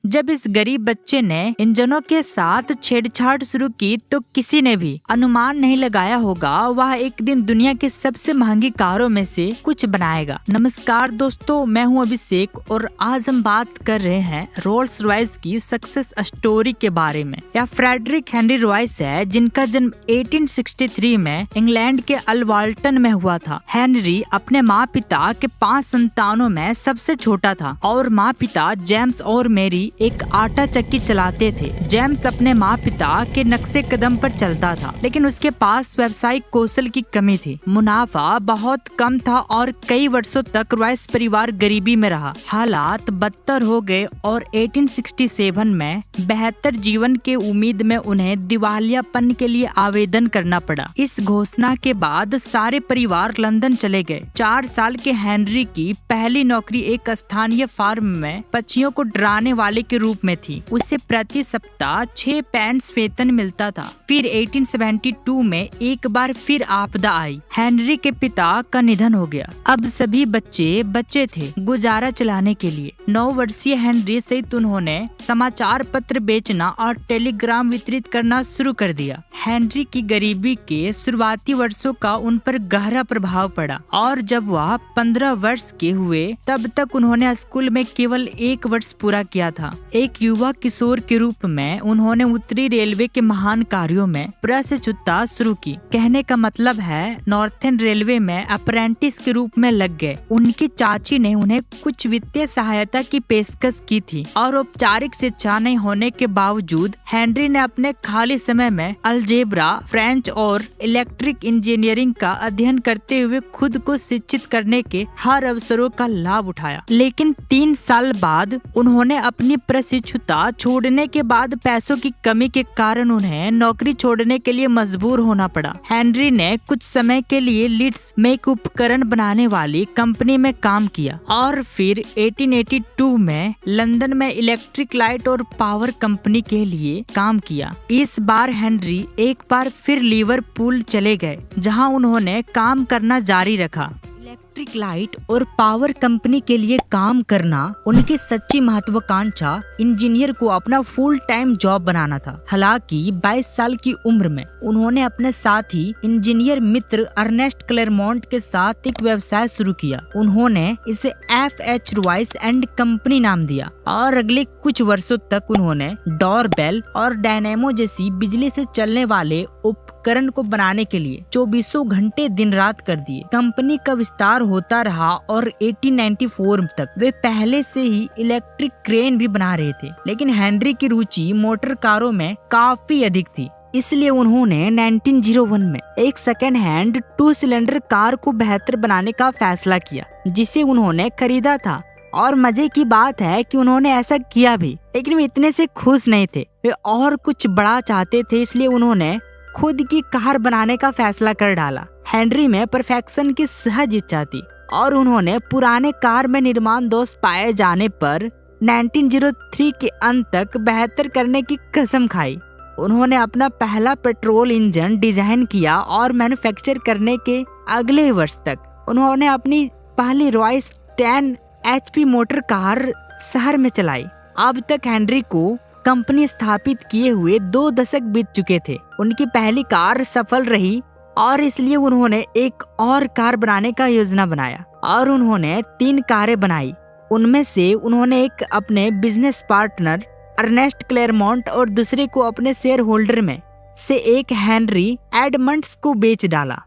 जब इस गरीब बच्चे ने इंजनों के साथ छेड़छाड़ शुरू की तो किसी ने भी अनुमान नहीं लगाया होगा वह एक दिन दुनिया की सबसे महंगी कारों में से कुछ बनाएगा। नमस्कार दोस्तों, मैं हूं अभिषेक और आज हम बात कर रहे हैं रोल्स रॉयस की सक्सेस स्टोरी के बारे में। यह फ्रेडरिक हेनरी रॉयस है जिनका जन्म 1863 में इंग्लैंड के अल्वाल्टन में हुआ था। हेनरी अपने माँ पिता के 5 संतानों में सबसे छोटा था और माँ पिता जेम्स और मेरी एक आटा चक्की चलाते थे। जेम्स अपने माँ पिता के नक्शे कदम पर चलता था, लेकिन उसके पास व्यावसायिक कौशल की कमी थी। मुनाफा बहुत कम था और कई वर्षों तक रॉयस परिवार गरीबी में रहा। हालात बदतर हो गए और 1867 में बेहतर जीवन के उम्मीद में उन्हें दिवालियापन के लिए आवेदन करना पड़ा। इस घोषणा के बाद सारे परिवार लंदन चले गए। 4 साल के हेनरी की पहली नौकरी एक स्थानीय फार्म में पक्षियों को डराने वाले के रूप में थी। उसे प्रति सप्ताह 6 पेंस वेतन मिलता था। फिर 1872 में एक बार फिर आपदा आई। हेनरी के पिता का निधन हो गया। अब सभी बच्चे थे गुजारा चलाने के लिए। 9 वर्षीय हेनरी सहित उन्होंने समाचार पत्र बेचना और टेलीग्राम वितरित करना शुरू कर दिया। हेनरी की गरीबी के शुरुआती वर्षों का उन पर गहरा प्रभाव पड़ा और जब वह 15 वर्ष के हुए तब तक उन्होंने स्कूल में केवल 1 वर्ष पूरा किया था। एक युवा किशोर के रूप में उन्होंने उत्तरी रेलवे के महान कार्यों में प्रशिक्षुता शुरू की। कहने का मतलब है नॉर्थर्न रेलवे में अप्रेंटिस के रूप में लग गए। उनकी चाची ने उन्हें कुछ वित्तीय सहायता की पेशकश की थी और औपचारिक शिक्षा नहीं होने के बावजूद हेनरी ने अपने खाली समय में अलजेब्रा, फ्रेंच और इलेक्ट्रिक इंजीनियरिंग का अध्ययन करते हुए खुद को शिक्षित करने के हर अवसरों का लाभ उठाया। लेकिन 3 साल बाद उन्होंने अपनी प्रशिक्षुता छोड़ने के बाद पैसों की कमी के कारण उन्हें नौकरी छोड़ने के लिए मजबूर होना पड़ा। हेनरी ने कुछ समय के लिए लीड्स में एक उपकरण बनाने वाली कंपनी में काम किया और फिर 1882 में लंदन में इलेक्ट्रिक लाइट और पावर कंपनी के लिए काम किया। इस बार हेनरी एक बार फिर लिवरपूल चले गए, जहां उन्होंने काम करना जारी रखा। इलेक्ट्रिक लाइट और पावर कंपनी के लिए काम करना उनकी सच्ची महत्वाकांक्षा इंजीनियर को अपना फुल टाइम जॉब बनाना था। हालांकि 22 साल की उम्र में उन्होंने अपने साथी इंजीनियर मित्र अर्नेस्ट क्लेरमोंट के साथ एक व्यवसाय शुरू किया। उन्होंने इसे FH रॉयस एंड कंपनी नाम दिया और अगले कुछ वर्षों तक उन्होंने डोरबेल और डायनेमो जैसी बिजली से चलने वाले उपकरण को बनाने के लिए 24 घंटे दिन रात कर दिए। कंपनी का विस्तार होता रहा और 1894 तक वे पहले से ही इलेक्ट्रिक क्रेन भी बना रहे थे। लेकिन हेनरी की रुचि मोटर कारों में काफी अधिक थी, इसलिए उन्होंने 1901 में एक सेकेंड हैंड 2 सिलेंडर कार को बेहतर बनाने का फैसला किया, जिसे उन्होंने खरीदा था। और मजे की बात है कि उन्होंने ऐसा किया भी, लेकिन वे इतने से खुश नहीं थे। वे और कुछ बड़ा चाहते थे, इसलिए उन्होंने खुद की कार बनाने का फैसला कर डाला। हेनरी में परफेक्शन की सहज इच्छा थी और उन्होंने पुराने कार में निर्माण दोष पाए जाने पर 1903 के अंत तक बेहतर करने की कसम खाई। उन्होंने अपना पहला पेट्रोल इंजन डिजाइन किया और मैन्युफैक्चर करने के अगले वर्ष तक उन्होंने अपनी पहली रॉयस 10 HP मोटर कार शहर में चलाई। अब तक हेनरी को कंपनी स्थापित किए हुए 2 दशक बीत चुके थे। उनकी पहली कार सफल रही और इसलिए उन्होंने एक और कार बनाने का योजना बनाया और उन्होंने 3 कारें बनाई। उनमें से उन्होंने एक अपने बिजनेस पार्टनर अर्नेस्ट क्लेरमोंट और दूसरे को अपने शेयर होल्डर में से एक हेनरी एडमंड्स को बेच डाला।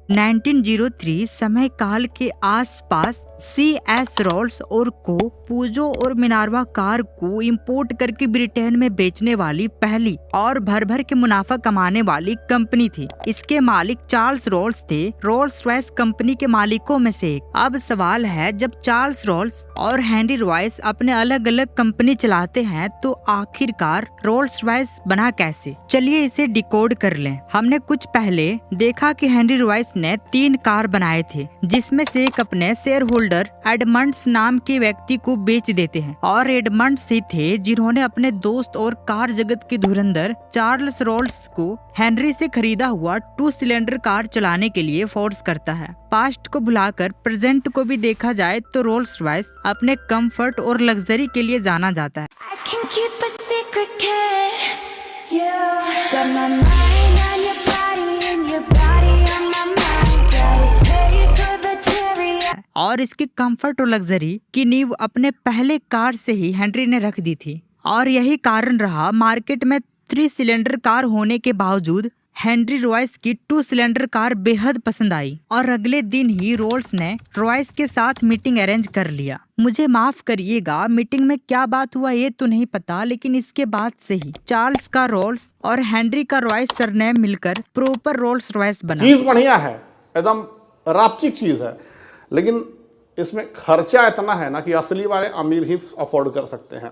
1903 समय काल के आसपास CS रोल्स और को पूजो और मिनार्वा कार को इंपोर्ट करके ब्रिटेन में बेचने वाली पहली और भर भर के मुनाफा कमाने वाली कंपनी थी। इसके मालिक चार्ल्स रोल्स थे, रोल्स रॉयस कंपनी के मालिकों में से एक। अब सवाल है, जब चार्ल्स रोल्स और हेनरी रॉयस अपने अलग अलग कंपनी चलाते हैं तो आखिरकार रोल्स रॉयस बना कैसे? चलिए इसे डिकोड कर लें। हमने कुछ पहले देखा कि हेनरी रॉयस ने 3 कार बनाए थे, जिसमें से एक अपने शेयर होल्डर एडमंड्स नाम के व्यक्ति को बेच देते हैं। और एडमंड्स ही थे जिन्होंने अपने दोस्त और कार जगत के धुरंधर चार्ल्स रोल्स को हेनरी से खरीदा हुआ 2 सिलेंडर कार चलाने के लिए फोर्स करता है। पास्ट को भुलाकर प्रेजेंट को भी देखा जाए तो रोल्स रॉयस अपने कंफर्ट और लग्जरी के लिए जाना जाता है। और इसकी कंफर्ट और लग्जरी की नींव अपने पहले कार से ही हेनरी ने रख दी थी। और यही कारण रहा मार्केट में 3 सिलेंडर कार होने के बावजूद हेनरी रॉयस की 2 सिलेंडर कार बेहद पसंद आई। और अगले दिन ही रोल्स ने रॉयस के साथ मीटिंग अरेंज कर लिया। मुझे माफ करिएगा, मीटिंग में क्या बात हुआ ये तो नहीं पता, लेकिन इसके बाद से ही चार्ल्स का रोल्स और हेनरी का रॉयस सरनेम मिलकर प्रॉपर रोल्स रॉयस बना। चीज बढ़िया है, एकदम रापचिक चीज है, लेकिन इसमें खर्चा इतना है ना कि असली वाले अमीर ही अफोर्ड कर सकते हैं।